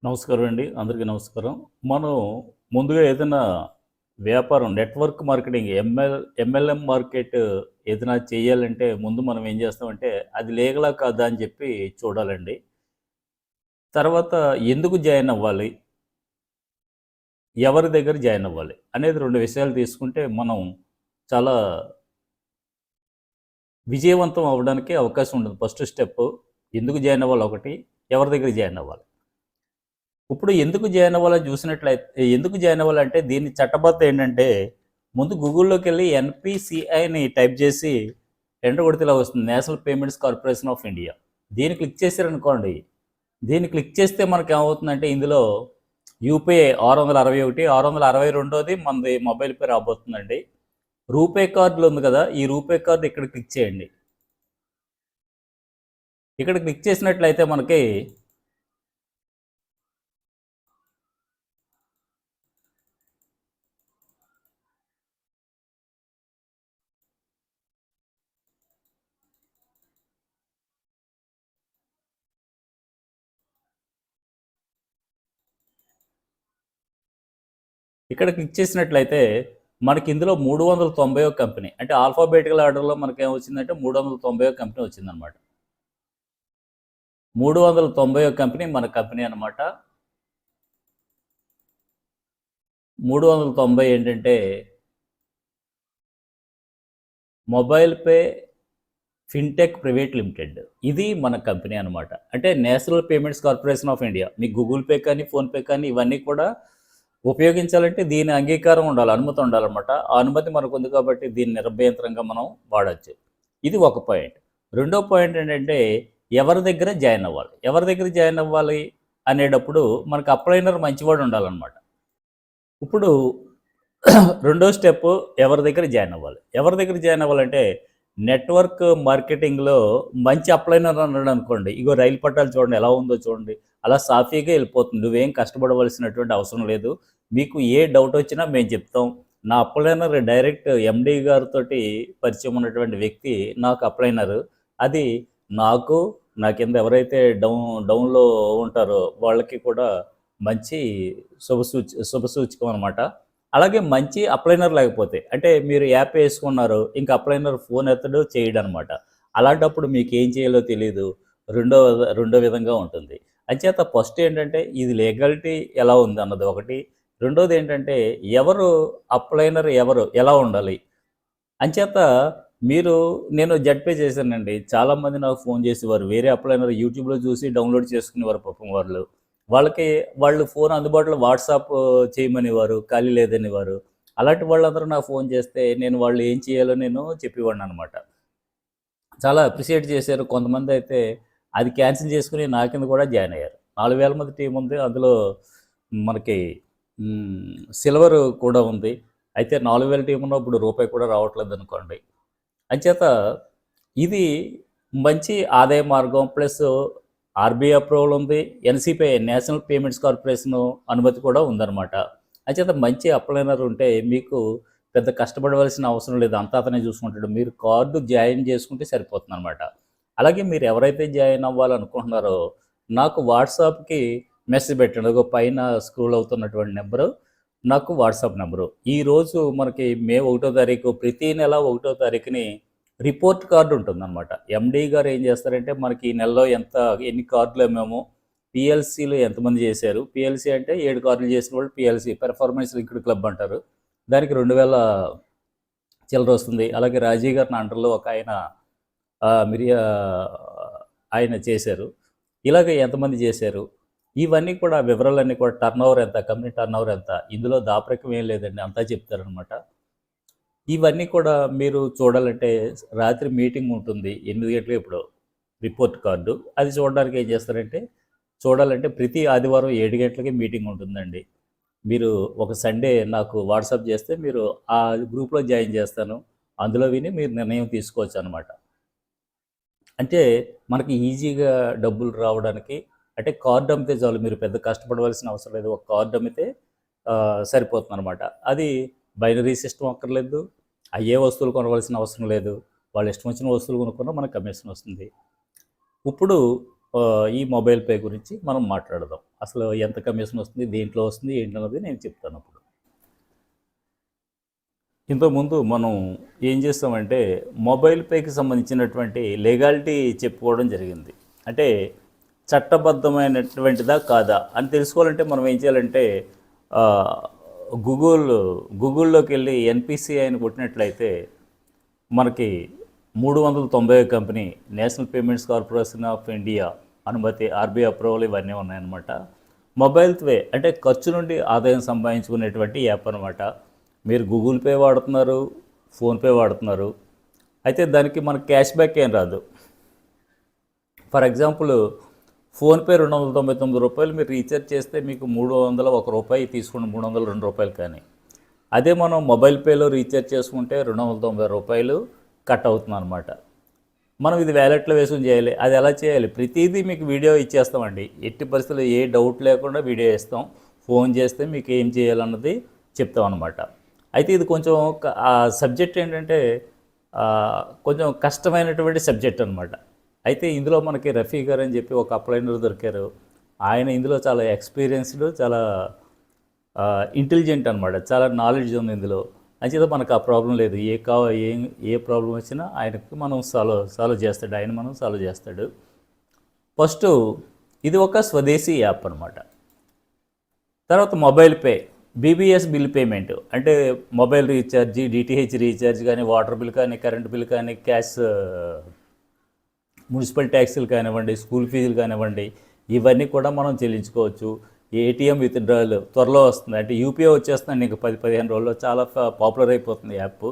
నమస్కారం అండి. అందరికీ నమస్కారం. మనం ముందుగా ఏదైనా వ్యాపారం నెట్వర్క్ మార్కెటింగ్ ఎంఎల్ఎం మార్కెట్ ఏదైనా చేయాలంటే ముందు మనం ఏం చేస్తామంటే అది లీగలా కాదా అని చెప్పి చూడాలండి. తర్వాత ఎందుకు జాయిన్ అవ్వాలి? ఎవరి దగ్గర జాయిన్ అవ్వాలి? అనేది 2 విషయాలు తీసుకుంటే మనం చాలా విజయవంతం అవ్వడానికి అవకాశం ఉంటుంది. ఫస్ట్ స్టెప్ ఎందుకు జాయిన్ అవ్వాలి ఒకటి, ఎవరి దగ్గర జాయిన్ అవ్వాలి. ఇప్పుడు ఎందుకు జాయిన్ అవ్వాలని చూసినట్లయితే ఎందుకు జాయిన్ అవ్వాలంటే దీని చట్టబద్ధత ఏంటంటే ముందు గూగుల్లోకెళ్ళి ఎన్పిసిఐని టైప్ చేసి ఎంటర్ కొడితే ఇలా వస్తుంది, national payments corporation of India. దీన్ని క్లిక్ చేశారనుకోండి, దీన్ని క్లిక్ చేస్తే మనకి ఏమవుతుందంటే ఇందులో యూపీఐ 661, 662ది మనది మొబైల్ పే రాబోతుందండి. రూపే కార్డులు ఉంది కదా, ఈ రూపే కార్డు ఇక్కడ క్లిక్ చేయండి. ఇక్కడ క్లిక్ చేసినట్లయితే మనకి ఇక్కడ క్లిక్ చేసినట్లయితే మనకి ఇందులో 391 కంపెనీ, అంటే ఆల్ఫాబెటికల్ ఆర్డర్లో మనకి ఏమొచ్చిందంటే 391 కంపెనీ వచ్చిందనమాట. 390 కంపెనీ మన కంపెనీ అనమాట. 390 ఏంటంటే mobile pay fintech private limited. ఇది మన కంపెనీ అనమాట. అంటే national payments corporation of India. Me Google pay కానీ ఫోన్పే కానీ ఇవన్నీ కూడా ఉపయోగించాలంటే దీని అంగీకారం ఉండాలి, అనుమతి ఉండాలన్నమాట. ఆ అనుమతి మనకు ఉంది కాబట్టి దీన్ని నిర్భయంత్రంగా మనం వాడచ్చు. ఇది ఒక పాయింట్. రెండో పాయింట్ ఏంటంటే ఎవరి దగ్గర జాయిన్ అవ్వాలి. ఎవరి దగ్గర జాయిన్ అవ్వాలి అనేటప్పుడు మనకు అప్లైనర్ మంచివాడు ఉండాలన్నమాట. ఇప్పుడు రెండో స్టెప్ ఎవరి దగ్గర జాయిన్ అవ్వాలి. ఎవరి దగ్గర జాయిన్ అవ్వాలంటే నెట్వర్క్ మార్కెటింగ్లో మంచి అప్లైనర్ అన్నాడు అనుకోండి, ఇగో రైలు పట్టాలు చూడండి ఎలా ఉందో చూడండి, అలా సాఫీగా వెళ్ళిపోతుంది. నువ్వేం కష్టపడవలసినటువంటి అవసరం లేదు. మీకు ఏ డౌట్ వచ్చినా మేము చెప్తాం. నా అప్లైనర్ డైరెక్ట్ ఎండి గారితో పరిచయం ఉన్నటువంటి వ్యక్తి నాకు అప్లైనర్. అది నాకు, నా కింద ఎవరైతే డౌన్లో ఉంటారో వాళ్ళకి కూడా మంచి శుభసూచకం అనమాట. అలాగే మంచి అప్లైనర్ లేకపోతే, అంటే మీరు యాప్ వేసుకున్నారు, ఇంకా అప్లైనర్ ఫోన్ ఎత్తడు చేయడం అనమాట. అలాంటప్పుడు మీకు ఏం చేయాలో తెలియదు. రెండో రెండో విధంగా ఉంటుంది. అంచేత ఫస్ట్ ఏంటంటే ఇది లీగాలిటీ ఎలా ఉంది అన్నది ఒకటి. రెండోది ఏంటంటే ఎవరు అప్లైనర్, ఎవరు ఎలా ఉండాలి. అంచేత నేను జడ్పే చేశానండి. చాలామంది నాకు ఫోన్ చేసేవారు, వేరే అప్లైనర్ యూట్యూబ్లో చూసి డౌన్లోడ్ చేసుకునేవారు పాపం వాళ్ళు. వాళ్ళు ఫోన్ అందుబాటులో వాట్సాప్ చేయమనేవారు, ఖాళీ లేదనేవారు. అలాంటి వాళ్ళందరూ నాకు ఫోన్ చేస్తే నేను వాళ్ళు ఏం చేయాలో నేను చెప్పేవాడిని అనమాట. చాలా అప్రిషియేట్ చేశారు. కొంతమంది అయితే అది క్యాన్సిల్ చేసుకుని నా కింద కూడా జాయిన్ అయ్యారు. 4000 మంది టీం ఉంది. అందులో మనకి సిల్వర్ కూడా ఉంది. అయితే 4000 టీం ఉన్నప్పుడు రూపాయి కూడా రావట్లేదు అనుకోండి. అంచేత ఇది మంచి ఆదాయ మార్గం. ప్లస్ ఆర్బీఐ అప్రూవల్ ఉంది. ఎన్సిపిఐ నేషనల్ పేమెంట్స్ కార్పొరేషన్ అనుమతి కూడా ఉందన్నమాట. అంచేత మంచి అప్లైనర్ ఉంటే మీకు పెద్ద కష్టపడవలసిన అవసరం లేదు. అంతా అతనే చూసుకుంటాడు. మీరు కార్డు జాయిన్ చేసుకుంటే సరిపోతుంది అనమాట. అలాగే మీరు ఎవరైతే జాయిన్ అవ్వాలనుకుంటున్నారో నాకు వాట్సాప్కి మెసేజ్ పెట్టండి. ఒక పైన స్క్రోల్ అవుతున్నటువంటి నెంబరు నాకు వాట్సాప్ నెంబరు. ఈరోజు మనకి మే 1వ తారీఖు, ప్రతి నెల 1వ తారీఖుని రిపోర్ట్ కార్డు ఉంటుందన్నమాట. ఎండీ గారు ఏం చేస్తారంటే మనకి ఈ నెలలో ఎన్ని కార్డులు అమ్మామో, పిఎల్సీలు ఎంతమంది చేశారు. పిఎల్సీ అంటే 7 కార్డులు చేసిన వాళ్ళు పిఎల్సీ, పెర్ఫార్మెన్స్ లింక్డ్ క్లబ్ అంటారు. దానికి 2000 చిల్లర వస్తుంది. అలాగే రాజీవ్ గారి నా అండర్లో ఒక ఆయన చేశారు. ఇలాగ ఎంతమంది చేశారు, ఇవన్నీ కూడా వివరాలన్నీ కూడా, టర్నోవర్ ఎంత, కంపెనీ టర్నోవర్ ఎంత, ఇందులో దాపరికం ఏం లేదండి, అంతా చెప్తారనమాట. ఇవన్నీ కూడా మీరు చూడాలంటే రాత్రి మీటింగ్ ఉంటుంది 8 గంటలకు, ఇప్పుడు రిపోర్ట్ కార్డు అది చూడడానికి ఏం చేస్తారంటే, చూడాలంటే ప్రతి ఆదివారం 7 గంటలకి మీటింగ్ ఉంటుందండి. మీరు ఒక సండే నాకు వాట్సాప్ చేస్తే మీరు ఆ గ్రూప్లో జాయిన్ చేస్తాను. అందులో విని మీరు నిర్ణయం తీసుకోవచ్చు అనమాట. అంటే మనకి ఈజీగా డబ్బులు రావడానికి, అంటే కార్డు అమ్మితే చాలు, మీరు పెద్ద కష్టపడవలసిన అవసరం లేదు. ఒక కార్డు అమ్మితే సరిపోతుంది అనమాట. అది బైనరీ సిస్టమ్ అక్కర్లేదు. అయ్యే వస్తువులు కొనవలసిన అవసరం లేదు. వాళ్ళు ఇష్టం వచ్చిన వస్తువులు కొనుక్కున్నా మనకు కమిషన్ వస్తుంది. ఇప్పుడు ఈ మొబైల్ పే గురించి మనం మాట్లాడదాం. అసలు ఎంత కమిషన్ వస్తుంది, దేంట్లో వస్తుంది, ఏంటన్నది నేను చెప్తాను అప్పుడు. ఇంతకుముందు మనం ఏం చేస్తామంటే మొబైల్ పేకి సంబంధించినటువంటి లీగాలిటీ చెప్పుకోవడం జరిగింది. అంటే చట్టబద్ధమైనటువంటిదా కాదా అని తెలుసుకోవాలంటే మనం ఏం చేయాలంటే ఆ, గూగుల్లోకి వెళ్ళి ఎన్పిసిఐ అని కొట్టినట్లయితే మనకి 390 company national payments corporation of India అనుమతి, ఆర్బీఐ అప్రూవల్ ఇవన్నీ ఉన్నాయన్నమాట. మొబైల్ పే అంటే ఖర్చు నుండి ఆదాయం సంపాదించుకునేటువంటి యాప్ అనమాట. మీరు గూగుల్ పే వాడుతున్నారు, ఫోన్పే వాడుతున్నారు, అయితే దానికి మనకు క్యాష్ బ్యాక్ ఏం రాదు. ఫర్ ఎగ్జాంపుల్ ఫోన్పే ₹299 మీరు రీఛార్జ్ చేస్తే మీకు ₹301 తీసుకుని ₹302 కానీ, అదే మనం మొబైల్ పేలో రీఛార్జ్ చేసుకుంటే ₹290 కట్ అవుతుంది అనమాట. మనం ఇది వ్యాలెట్లో వేసుకుని చేయాలి. అది ఎలా చేయాలి? ప్రతిదీ మీకు వీడియో ఇచ్చేస్తామండి. ఎట్టి పరిస్థితుల్లో ఏ డౌట్ లేకుండా వీడియో ఇస్తాం. ఫోన్ చేస్తే మీకు ఏం చేయాలన్నది చెప్తాం అనమాట. అయితే ఇది కొంచెం సబ్జెక్ట్ ఏంటంటే కొంచెం కష్టమైనటువంటి సబ్జెక్ట్ అనమాట. అయితే ఇందులో మనకి రఫీ గారు అని చెప్పి ఒక అప్లైనర్ దొరికారు. ఆయన ఇందులో చాలా ఎక్స్పీరియన్స్డ్, చాలా ఇంటెలిజెంట్ అనమాట. చాలా నాలెడ్జ్ ఉంది ఇందులో. అంచేత మనకు ఆ ప్రాబ్లం లేదు. ఏ ప్రాబ్లం వచ్చినా ఆయనకి మనం సాల్వ్ చేస్తాడు, ఆయన మనం సాల్వ్ చేస్తాడు. ఫస్ట్ ఇది ఒక స్వదేశీ యాప్ అనమాట. తర్వాత mobile pay, BBS bill payment అంటే మొబైల్ రీఛార్జ్, డిటిహెచ్ రీఛార్జ్ కానీ, వాటర్ బిల్ కానీ, కరెంట్ బిల్ కానీ, క్యాష్, మున్సిపల్ ట్యాక్సీలు కానివ్వండి, స్కూల్ ఫీజులు కానివ్వండి, ఇవన్నీ కూడా మనం చెల్లించుకోవచ్చు. ఏటీఎం విత్డ్రాల్ త్వరలో వస్తుంది, అంటే యూపీఐ వచ్చేస్తుంది ఇంక 10-15 రోజుల్లో. చాలా పాపులర్ అయిపోతుంది యాప్.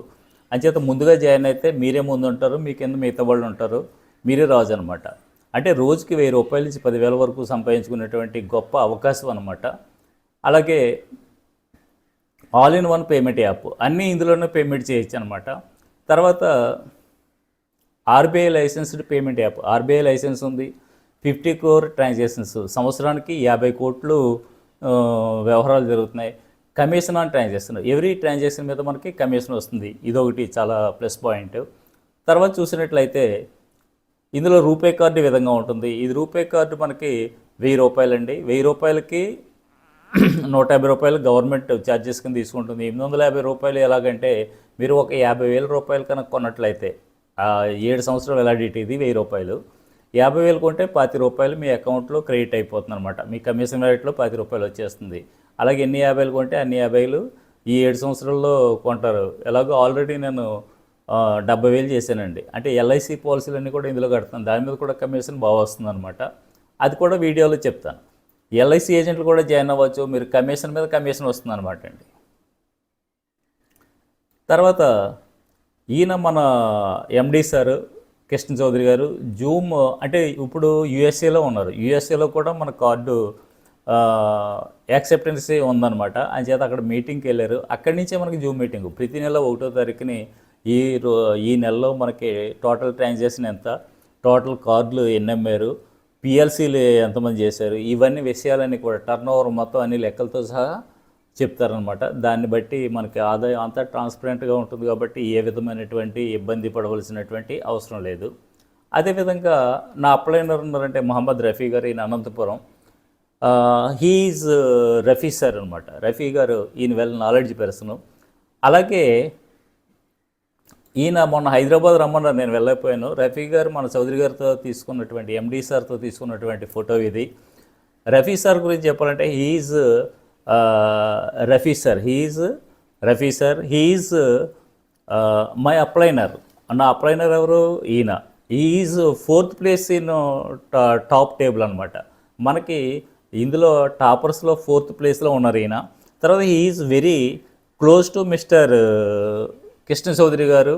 అంచేత ముందుగా జాయిన్ అయితే మీరే ముందు ఉంటారు, మీ కింద మిగతా వాళ్ళు ఉంటారు, మీరే రాజు అనమాట. అంటే రోజుకి ₹1000 నుంచి 10,000 వరకు సంపాదించుకునేటువంటి గొప్ప అవకాశం అనమాట. అలాగే all in one payment app, అన్నీ ఇందులోనే పేమెంట్ చేయొచ్చు అనమాట. తర్వాత RBI licensed payment app, RBI licence ఉంది. 50 crore ట్రాన్సాక్షన్స్, సంవత్సరానికి 50 కోట్లు వ్యవహారాలు జరుగుతున్నాయి. Commission on transaction, every transaction మీద మనకి కమిషన్ వస్తుంది. ఇదొకటి చాలా ప్లస్ పాయింట్. తర్వాత చూసినట్లయితే ఇందులో రూపే కార్డు ఈ విధంగా ఉంటుంది. ఇది రూపే కార్డు మనకి ₹1000 అండి. ₹1000కి ₹150 గవర్నమెంట్ ఛార్జెస్ కింద తీసుకుంటుంది. ₹850 ఎలాగంటే మీరు ఒక ₹50,000 కనుక కొన్నట్లయితే 7 సంవత్సరాల వ్యాలిడిటీ, ఇది ₹1000. 50,000 కొంటే ₹20 మీ అకౌంట్లో క్రెడిట్ అయిపోతుంది అనమాట. మీ కమిషన్ రేట్లో ₹10 వచ్చేస్తుంది. అలాగే ఎన్ని 50,000 కొంటే అన్ని 50,000 ఈ 7 సంవత్సరాల్లో కొంటారు. ఎలాగో ఆల్రెడీ నేను 70,000 చేశానండి. అంటే ఎల్ఐసి పాలసీలన్నీ కూడా ఇందులో కడతాను, దాని మీద కూడా కమిషన్ బాగా వస్తుంది అనమాట. అది కూడా వీడియోలో చెప్తాను. ఎల్ఐసి ఏజెంట్లు కూడా జాయిన్ అవ్వచ్చు, మీరు కమిషన్ మీద కమిషన్ వస్తుంది అనమాట అండి. తర్వాత ఈయన మన ఎండి సార్ కృష్ణ చౌదరి గారు జూమ్, అంటే ఇప్పుడు యూఎస్ఏలో ఉన్నారు. యూఎస్ఏలో కూడా మన కార్డు యాక్సెప్టెన్సీ ఉందన్నమాట. అని చేత అక్కడ మీటింగ్కి వెళ్ళారు. అక్కడి నుంచే మనకి జూమ్ మీటింగ్ ప్రతి నెల 1వ తారీఖుని ఈ నెలలో మనకి టోటల్ ట్రాన్సాక్షన్ ఎంత, టోటల్ కార్డులు ఎన్ని అమ్మారు, పిఎల్సీలు ఎంతమంది చేశారు, ఇవన్నీ విషయాలన్నీ కూడా టర్న్ ఓవర్ మొత్తం అన్ని లెక్కలతో సహా చెప్తారనమాట. దాన్ని బట్టి మనకి ఆదాయం అంతా ట్రాన్స్పరెంట్గా ఉంటుంది కాబట్టి ఏ విధమైనటువంటి ఇబ్బంది పడవలసినటువంటి అవసరం లేదు. అదేవిధంగా నా అప్లైనర్ ఉన్నారంటే మహమ్మద్ రఫీ గారు, ఈయన అనంతపురం. హీఈజ్ రఫీ సార్ అనమాట. రఫీ గారు ఈయన వెల్ నాలెడ్జ్ పర్సన్. అలాగే ఈయన మొన్న హైదరాబాద్ రమ్మన్నారు, నేను వెళ్ళకపోయాను. రఫీ గారు మన చౌదరి గారితో తీసుకున్నటువంటి, ఎండి సార్తో తీసుకున్నటువంటి ఫోటో ఇది. రఫీ సార్ గురించి చెప్పాలంటే he is Rafi sir he is my upliner. నా అప్లైనర్ ఎవరు? ఈయన. Is 4th place in top table అనమాట. మనకి ఇందులో టాపర్స్లో 4th ప్లేస్లో ఉన్నారు ఈయన. తర్వాత he is very close to mister Krishna Chaudhary garu,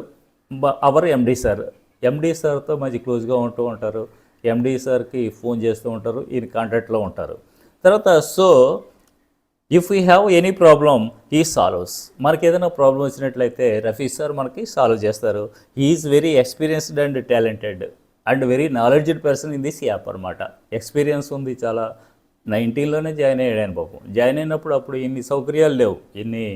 our MD sir. ఎండి సార్తో మంచి క్లోజ్గా ఉంటూ ఉంటారు. ఎండి సార్కి ఫోన్ చేస్తూ ఉంటారు, ఈయన కాంటాక్ట్లో ఉంటారు. తర్వాత so if you have any problem ఈ సాల్వ్స్, మనకి ఏదైనా ప్రాబ్లం వచ్చినట్లయితే రఫీ సార్ మనకి సాల్వ్ చేస్తారు. Is very experienced and talented and very knowledged person in this app అనమాట. ఎక్స్పీరియన్స్ ఉంది చాలా. 19లోనే జాయిన్ అయ్యాడు ఆయన పాపం. జాయిన్ అయినప్పుడు అప్పుడు ఇన్ని సౌకర్యాలు లేవు, ఇన్ని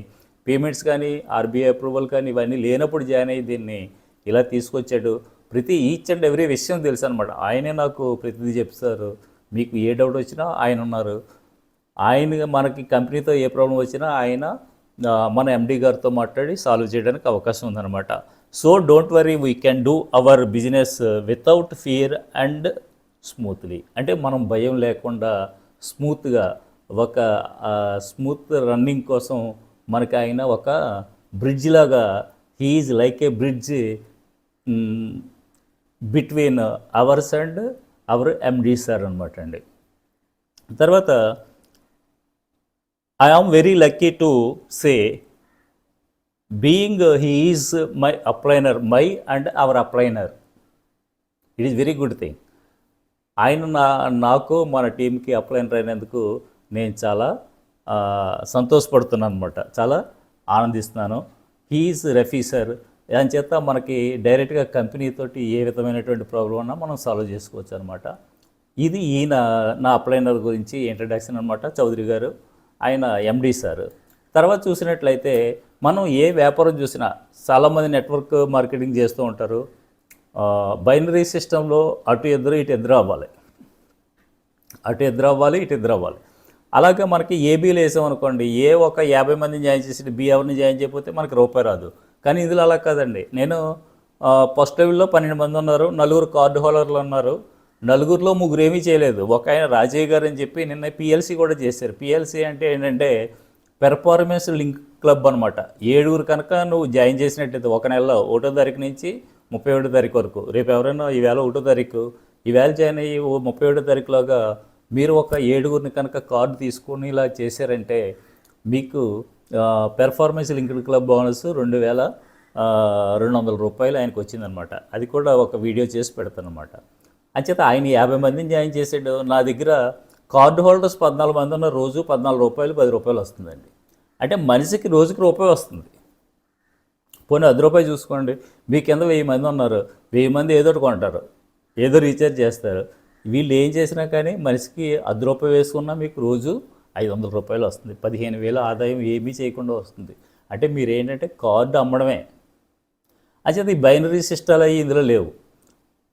పేమెంట్స్ కానీ, ఆర్బీఐ అప్రూవల్ కానీ ఇవన్నీ లేనప్పుడు జాయిన్ అయ్యి దీన్ని ఇలా తీసుకొచ్చాడు. ప్రతి ఈచ్ అండ్ ఎవ్రీ విషయం తెలుసు అనమాట. ఆయనే నాకు ప్రతిదీ చెప్తారు. మీకు ఏ డౌట్ వచ్చినా ఆయన ఉన్నారు. ఆయన మనకి కంపెనీతో ఏ ప్రాబ్లం వచ్చినా ఆయన మన ఎండి గారితో మాట్లాడి సాల్వ్ చేయడానికి అవకాశం ఉందన్నమాట. So don't worry, we can do our business without fear and smoothly. అంటే మనం భయం లేకుండా స్మూత్గా ఒక స్మూత్ రన్నింగ్ కోసం మనకి ఆయన ఒక బ్రిడ్జ్ లాగా, he's like a bridge between ours and our MD sir అనమాట అండి. తర్వాత I am very lucky to say, being he is my upliner, my and our upliner, it is very good thing. ఆయన నాకు మన టీంకి అప్లైనర్ అయినందుకు నేను చాలా సంతోషపడుతున్నాను అనమాట, చాలా ఆనందిస్తున్నాను. He's Rafi sir. దాని చేత మనకి డైరెక్ట్గా కంపెనీతోటి ఏ విధమైనటువంటి ప్రాబ్లం ఉన్నా మనం సాల్వ్ చేసుకోవచ్చు అనమాట. ఇది ఈయన నా అప్లైనర్ గురించి ఇంట్రడక్షన్ అనమాట, చౌదరి గారు. ఆయన ఎండి సార్. తర్వాత చూసినట్లయితే మనం ఏ వ్యాపారం చూసినా చాలామంది నెట్వర్క్ మార్కెటింగ్ చేస్తూ ఉంటారు. బైనరీ సిస్టంలో అటు ఎదురు ఇటు ఎదురు అవ్వాలి, అటు ఎదురు అవ్వాలి, ఇటు ఎదురు అవ్వాలి. అలాగే మనకి ఏబీలు వేసామనుకోండి, ఏ ఒక 50 మందిని జాయిన్ చేసి బి ఎవరిని జాయిన్ చేయకపోతే మనకి రూపాయి రాదు. కానీ ఇందులో అలా కాదండి. నేను ఫస్ట్ లెవెల్లో 12 మంది ఉన్నారు, 4 కార్డు హోల్డర్లు ఉన్నారు. 4లో 3 ఏమీ చేయలేదు. ఒక ఆయన రాజయ్య గారు అని చెప్పి నిన్న పిఎల్సి కూడా చేశారు. పిఎల్సి అంటే ఏంటంటే పెర్ఫార్మెన్స్ లింక్ క్లబ్ అనమాట. 7 కనుక నువ్వు జాయిన్ చేసినట్టయితే ఒక నెలలో 1వ తారీఖు నుంచి 31వ తారీఖు వరకు, రేపు ఎవరైనా ఈవేళ 1వ తారీఖు, ఈవేళ జాయిన్ అయ్యి 31వ తారీఖులోగా మీరు ఒక 7 కనుక కార్డు తీసుకొని ఇలా చేశారంటే మీకు పెర్ఫార్మెన్స్ లింక్డ్ క్లబ్ బోనస్ 2200 రూపాయలు ఆయనకు వచ్చిందనమాట. అది కూడా ఒక వీడియో చేసి పెడతానమాట. అంచేత ఆయన 50 మందిని జాయిన్ చేసాడు. నా దగ్గర కార్డు హోల్డర్స్ 14 మంది ఉన్న రోజు 14 రూపాయలు 10 రూపాయలు వస్తుందండి. అంటే మనిషికి రోజుకి రూపాయి వస్తుంది. పోనీ 10 రూపాయలు చూసుకోండి, మీ కింద 1000 మంది ఉన్నారు, 1000 మంది ఏదో ఒకటి కొంటారు, ఏదో రీఛార్జ్ చేస్తారు. వీళ్ళు ఏం చేసినా కానీ మనిషికి 10 రూపాయలు వేసుకున్నా మీకు రోజు 500 రూపాయలు వస్తుంది. 15,000 ఆదాయం ఏమీ చేయకుండా వస్తుంది. అంటే మీరు ఏంటంటే కార్డు అమ్మడమే. అంచేత ఈ బైనరీ సిస్టాలు అవి ఇందులో లేవు.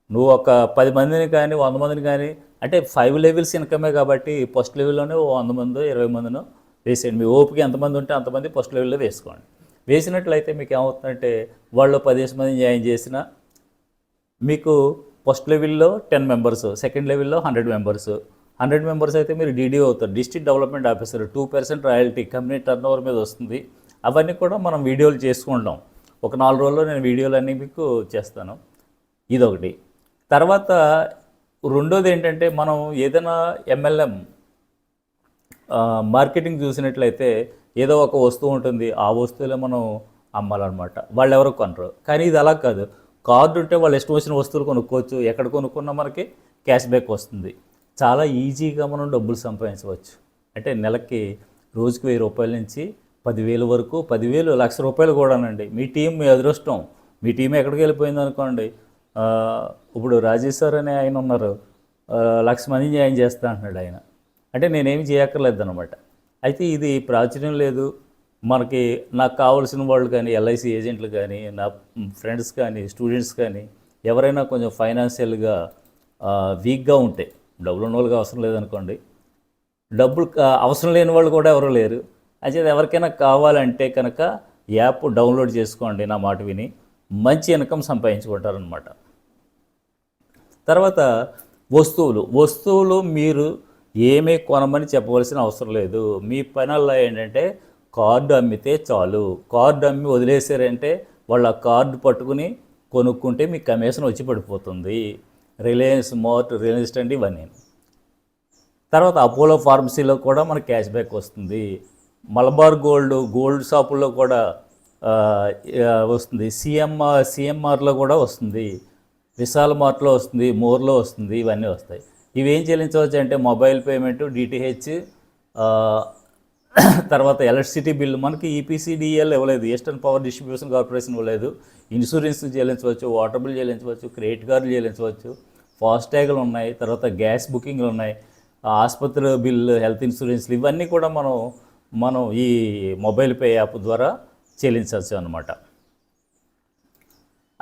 నువ్వు ఒక 10 మందిని కానీ 100 మందిని కానీ, అంటే 5 లెవెల్స్ ఇన్కమే కాబట్టి ఫస్ట్ లెవెల్లోనే 100 మందో 20 మందినో వేసేయండి. మీ ఓపిక ఎంతమంది ఉంటే అంతమంది ఫస్ట్ లెవెల్లో వేసుకోండి. వేసినట్లయితే మీకు ఏమవుతుందంటే వాళ్ళు 10 మందిని జాయిన్ చేసిన మీకు ఫస్ట్ లెవెల్లో 10 మెంబర్స్, సెకండ్ లెవెల్లో 100 మెంబర్స్. 100 మెంబర్స్ అయితే మీరు డీడీ అవుతారు, district development officer. 2% royalty company turnover మీద వస్తుంది. అవన్నీ కూడా మనం వీడియోలు చేసుకుంటాం. ఒక 4 రోజుల్లో నేను వీడియోలన్నీ మీకు చేస్తాను. ఇదొకటి. తర్వాత రెండోది ఏంటంటే మనం ఏదైనా ఎంఎల్ఎం మార్కెటింగ్ చూసినట్లయితే ఏదో ఒక వస్తువు ఉంటుంది, ఆ వస్తువులే మనం అమ్మాలన్నమాట. వాళ్ళు ఎవరో కొనరు. కానీ ఇది అలా కాదు. కార్డు ఉంటే వాళ్ళు ఇష్టం వచ్చిన వస్తువులు కొనుక్కోవచ్చు. ఎక్కడ కొనుక్కున్నా మనకి క్యాష్ బ్యాక్ వస్తుంది. చాలా ఈజీగా మనం డబ్బులు సంపాదించవచ్చు. అంటే నెలకి రోజుకి 1000 రూపాయల నుంచి 10,000 వరకు, 10,000 1,00,000 రూపాయలు కూడానండి. మీ టీం మీ అదృష్టం. మీ టీం ఎక్కడికి వెళ్ళిపోయింది అనుకోండి. ఇప్పుడు రాజేష్ సార్ అనే ఆయన ఉన్నారు, 1,00,000 మందిని జాయిన్ చేస్తా అంటున్నాడు ఆయన. అంటే నేనేమి చేయక్కర్లేదు అనమాట. అయితే ఇది ప్రాచుర్యం లేదు. మనకి నాకు కావాల్సిన వాళ్ళు కానీ, ఎల్ఐసి ఏజెంట్లు కానీ, నా ఫ్రెండ్స్ కానీ, స్టూడెంట్స్ కానీ ఎవరైనా కొంచెం ఫైనాన్షియల్గా వీక్గా ఉంటే, డబ్బులు ఉన్న వాళ్ళకి అవసరం లేదనుకోండి, డబ్బులు అవసరం లేని వాళ్ళు కూడా ఎవరు లేరు. అయితే ఎవరికైనా కావాలంటే కనుక యాప్ డౌన్లోడ్ చేసుకోండి. నా మాట విని మంచి ఇన్కమ్ సంపాదించుకుంటారనమాట. తర్వాత వస్తువులు మీరు ఏమీ కొనమని చెప్పవలసిన అవసరం లేదు. మీ పనల్లా ఏంటంటే కార్డు అమ్మితే చాలు. కార్డు అమ్మి వదిలేసారంటే వాళ్ళు ఆ కార్డు పట్టుకుని కొనుక్కుంటే మీకు కమిషన్ వచ్చి పడిపోతుంది. రిలయన్స్ మార్ట్, రిలయన్స్ స్టాండ్ ఇవన్నీ. తర్వాత అపోలో ఫార్మసీలో కూడా మనకు క్యాష్ బ్యాక్ వస్తుంది. మలబార్ గోల్డ్ షాపుల్లో కూడా వస్తుంది. సిఎంఆర్లో కూడా వస్తుంది. విశాల్ మార్ట్లో వస్తుంది, మోర్లో వస్తుంది. ఇవన్నీ వస్తాయి. ఇవేం చెల్లించవచ్చు అంటే మొబైల్ పేమెంటు, డిటిహెచ్, తర్వాత ఎలక్ట్రిసిటీ బిల్లు. మనకి ఈపీసీడీఎల్ ఇవ్వలేదు, ఈస్టర్న్ పవర్ డిస్ట్రిబ్యూషన్ కార్పొరేషన్ ఇవ్వలేదు. ఇన్సూరెన్స్ చెల్లించవచ్చు, వాటర్ బిల్ చెల్లించవచ్చు, క్రెడిట్ కార్డులు చెల్లించవచ్చు, ఫాస్టాగ్లు ఉన్నాయి, తర్వాత గ్యాస్ బుకింగ్లు ఉన్నాయి, ఆసుపత్రి బిల్లు, హెల్త్ ఇన్సూరెన్స్లు ఇవన్నీ కూడా మనం ఈ మొబైల్ పే యాప్ ద్వారా చెల్లించవచ్చు అన్నమాట.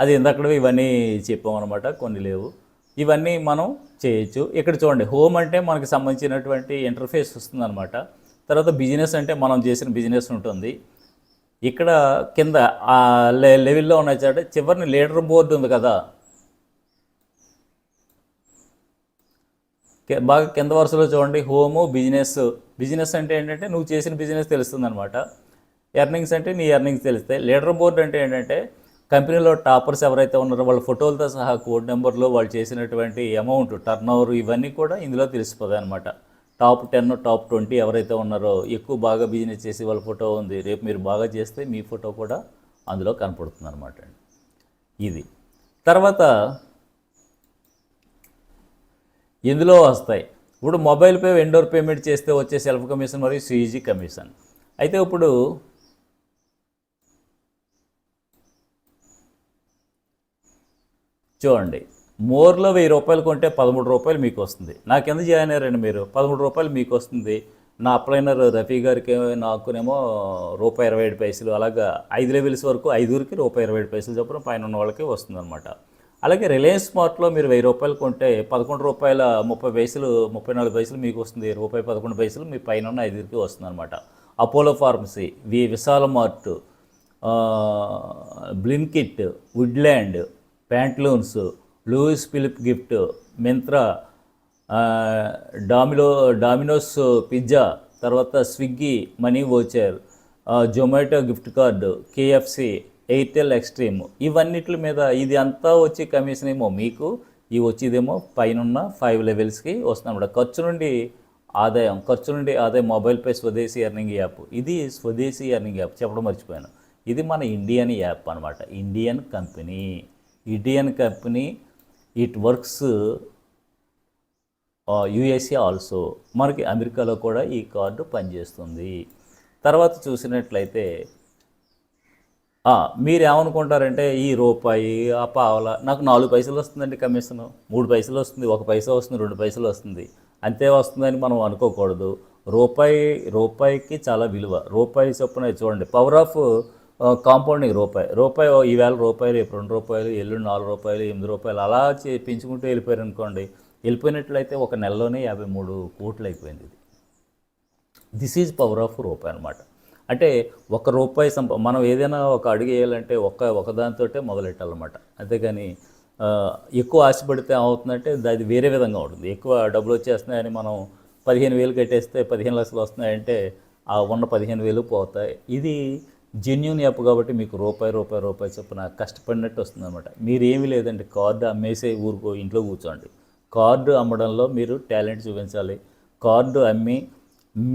అది ఇందక్కడ ఇవన్నీ చెప్పామన్నమాట, కొన్ని లేవు. ఇవన్నీ మనం చేయొచ్చు. ఇక్కడ చూడండి, హోమ్ అంటే మనకి సంబంధించినటువంటి ఇంటర్ఫేస్ వస్తుందన్నమాట. తర్వాత బిజినెస్ అంటే మనం చేసిన బిజినెస్ ఉంటుంది. ఇక్కడ కింద ఆ లెవెల్లో ఉన్న చివరిని లీడర్ బోర్డు ఉంది కదా, బాగా కింద వరుసలో చూడండి, హోము, బిజినెస్. బిజినెస్ అంటే ఏంటంటే నువ్వు చేసిన బిజినెస్ తెలుస్తుంది అనమాట. ఎర్నింగ్స్ అంటే నీ ఎర్నింగ్స్ తెలుస్తాయి. లీడర్ బోర్డు అంటే ఏంటంటే కంపెనీలో టాపర్స్ ఎవరైతే ఉన్నారో వాళ్ళ ఫోటోలతో సహా కోడ్ నెంబర్లు, వాళ్ళు చేసినటువంటి అమౌంట్, టర్న్ ఓవర్, ఇవన్నీ కూడా ఇందులో తెలిసిపోతాయి అనమాట. టాప్ 10, టాప్ 20 ఎవరైతే ఉన్నారో, ఎక్కువ బాగా బిజినెస్ చేసి వాళ్ళ ఫోటో ఉంది, రేపు మీరు బాగా చేస్తే మీ ఫోటో కూడా అందులో కనపడుతుంది అనమాట. ఇది తర్వాత ఇందులో వస్తాయి. ఇప్పుడు మొబైల్ పే, వెండోర్ పేమెంట్ చేస్తే వచ్చే సెల్ఫ్ కమిషన్ మరియు సిఈజీ కమిషన్. అయితే ఇప్పుడు చూడండి, మోర్లో 1000 రూపాయలు కొంటే 13 రూపాయలు మీకు వస్తుంది. నాకెంత జాయిన్ అయ్యారండి మీరు, 13 రూపాయలు మీకు వస్తుంది. నా అప్లైనర్ రఫీ గారికి నాకునేమో ₹1.27, అలాగా 5 లెవెల్స్ వరకు 5కి ₹1.27 చొప్పున పైన ఉన్న వాళ్ళకి వస్తుంది అనమాట. అలాగే రిలయన్స్ స్మార్ట్లో మీరు 1000 రూపాయలు కొంటే ₹11.30, 34 మీకు వస్తుంది. ₹1.11 మీ పైన ఉన్న 5కి వస్తుంది అనమాట. Apollo pharmacy, Vishal mart, Blinkit, Woodland, Pantaloons, Louis Philippe gift, Myntra, Domino's pizza, తర్వాత Swiggy money voucher, Zomato gift card, KFC, Airtel Xtreme, ఇవన్నిటి మీద ఇది అంతా వచ్చి కమిషన్ ఏమో మీకు ఇవి వచ్చేదేమో పైన 5 లెవెల్స్కి వస్తుంది అనమాట. ఖర్చు నుండి ఆదాయం మొబైల్ పే స్వదేశీ ఎర్నింగ్ యాప్. ఇది స్వదేశీ ఎర్నింగ్ యాప్ చెప్పడం మర్చిపోయాను. ఇది మన ఇండియన్ యాప్ అనమాట. Indian company, it works USA also. మనకి అమెరికాలో కూడా ఈ కార్డు పనిచేస్తుంది. తర్వాత చూసినట్లయితే మీరు ఏమనుకుంటారంటే ఈ రూపాయి, ఆ పావల, నాకు 4 పైసలు వస్తుందండి కమిషన్, 3 పైసలు వస్తుంది, 1 పైసా వస్తుంది, 2 పైసలు వస్తుంది, అంతే వస్తుందని మనం అనుకోకూడదు. రూపాయికి చాలా విలువ. రూపాయి చొప్పున చూడండి, పవర్ ఆఫ్ కాంపౌండింగ్. రూపాయి ఈవేళ రూపాయి, రేపు ₹2, ఎల్లుండి ₹4, ₹8 అలా పెంచుకుంటూ వెళ్ళిపోయారు అనుకోండి. వెళ్ళిపోయినట్లయితే ఒక నెలలోనే 53 కోట్లు అయిపోయింది. దిస్ ఈజ్ పవర్ ఆఫ్ రూపాయి అనమాట. అంటే ₹1 మనం ఏదైనా ఒక అడుగు వేయాలంటే ఒకదానితోటే మొదలెట్టాలన్నమాట. అంతేగాని ఎక్కువ ఆశపడితే ఏమవుతుందంటే అది వేరే విధంగా ఉంటుంది. ఎక్కువ డబ్బులు వచ్చేస్తున్నాయని మనం 15,000 కట్టేస్తే 15 లక్షలు వస్తున్నాయంటే ఆ ఉన్న 15,000 పోతాయి. ఇది జెన్యూన్ యాప్ కాబట్టి మీకు రూపాయి చొప్పున కష్టపడినట్టు వస్తుంది అనమాట. మీరేమీ లేదండి, కార్డు అమ్మేసే ఇంట్లో కూర్చోండి. కార్డు అమ్మడంలో మీరు టాలెంట్ చూపించాలి. కార్డు అమ్మి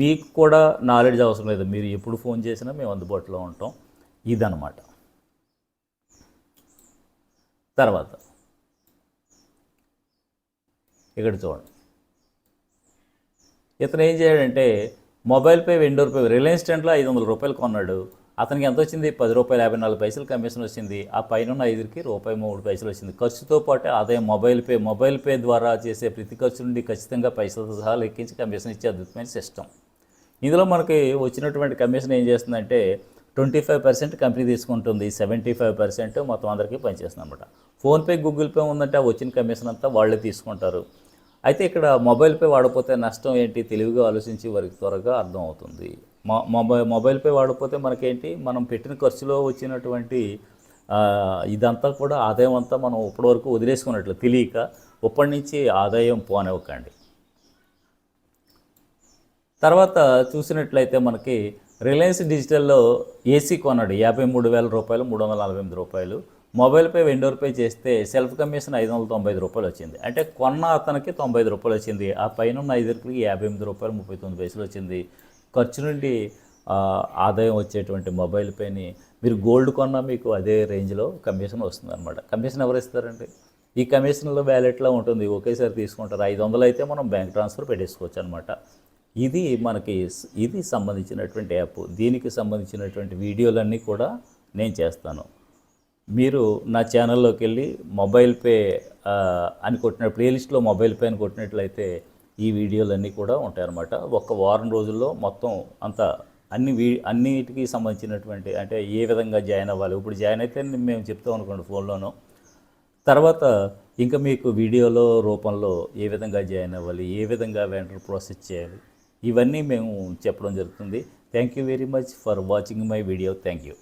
మీకు కూడా నాలెడ్జ్ అవసరం లేదు, మీరు ఎప్పుడు ఫోన్ చేసినా మేము అందుబాటులో ఉంటాం. ఇదన్నమాట. తర్వాత ఇక్కడ చూడండి, ఇతను ఏం చేయాడంటే mobile pay, vendor pay, Reliance ట్రెండ్లో ₹500 కొన్నాడు. అతనికి ఎంత వచ్చింది? ₹10.54 కమిషన్ వచ్చింది. ఆ పైన 5కి ₹1.03 వచ్చింది. ఖర్చుతో పాటు ఆదాయం మొబైల్ పే ద్వారా చేసే ప్రతి ఖర్చు నుండి ఖచ్చితంగా పైసలతో సహా లెక్కించి కమిషన్ ఇచ్చే అద్భుతమైన సిస్టమ్. ఇందులో మనకి వచ్చినటువంటి కమిషన్ ఏం చేస్తుందంటే 25% కంపెనీ తీసుకుంటుంది, 75% మొత్తం అందరికీ పనిచేస్తుంది అనమాట. ఫోన్పే, గూగుల్ పే ఉందంటే ఆ వచ్చిన కమిషన్ అంతా వాళ్ళే తీసుకుంటారు. అయితే ఇక్కడ మొబైల్ పే వాడకపోతే నష్టం ఏంటి, తెలివిగా ఆలోచించి వారికి త్వరగా అర్థం అవుతుంది. మొబైల్ పే వాడకపోతే మనకేంటి, మనం పెట్టిన ఖర్చులో వచ్చినటువంటి ఇదంతా కూడా ఆదాయం అంతా మనం ఇప్పటివరకు వదిలేసుకున్నట్లు తెలియక ఇప్పటి నుంచి ఆదాయం పోనివ్వకండి. తర్వాత చూసినట్లయితే మనకి రిలయన్స్ డిజిటల్లో ఏసీ కొన్నాడు, ₹53,000, ₹348. మొబైల్ పే, వెండోర్ పే చేస్తే సెల్ఫ్ కమిషన్ ₹595 వచ్చింది. అంటే కొన్న అతనికి ₹95 వచ్చింది. ఆ పైన 5కి ₹58.39 వచ్చింది. ఖర్చు నుండి ఆదాయం వచ్చేటువంటి మొబైల్ పేని మీరు గోల్డ్ కొన్నా మీకు అదే రేంజ్లో కమిషన్ వస్తుంది అనమాట. కమిషన్ ఎవరు ఇస్తారండి? ఈ కమిషన్లో వ్యాలెట్లో ఉంటుంది, ఒకేసారి తీసుకుంటారు. 500 అయితే మనం బ్యాంక్ ట్రాన్స్ఫర్ పెట్టేసుకోవచ్చు అనమాట. ఇది సంబంధించినటువంటి యాప్. దీనికి సంబంధించినటువంటి వీడియోలన్నీ కూడా నేను చేస్తాను. మీరు నా ఛానల్లోకి వెళ్ళి మొబైల్ పే అని కొట్టిన ప్లేలిస్ట్లో మొబైల్ పే అని కొట్టినట్లయితే ఈ వీడియోలన్నీ కూడా ఉంటాయన్నమాట. ఒక వారం రోజుల్లో మొత్తం అంతా అన్నిటికీ సంబంధించినటువంటి అంటే ఏ విధంగా జాయిన్ అవ్వాలి, ఇప్పుడు జాయిన్ అయితే మేము చెప్తాం అనుకోండి ఫోన్లోనో, తర్వాత ఇంకా మీకు వీడియోలో రూపంలో ఏ విధంగా జాయిన్ అవ్వాలి, ఏ విధంగా వెంటర్ ప్రాసెస్ చేయాలి, ఇవన్నీ మేము చెప్పడం జరుగుతుంది. Thank you very much for watching my video. Thank you.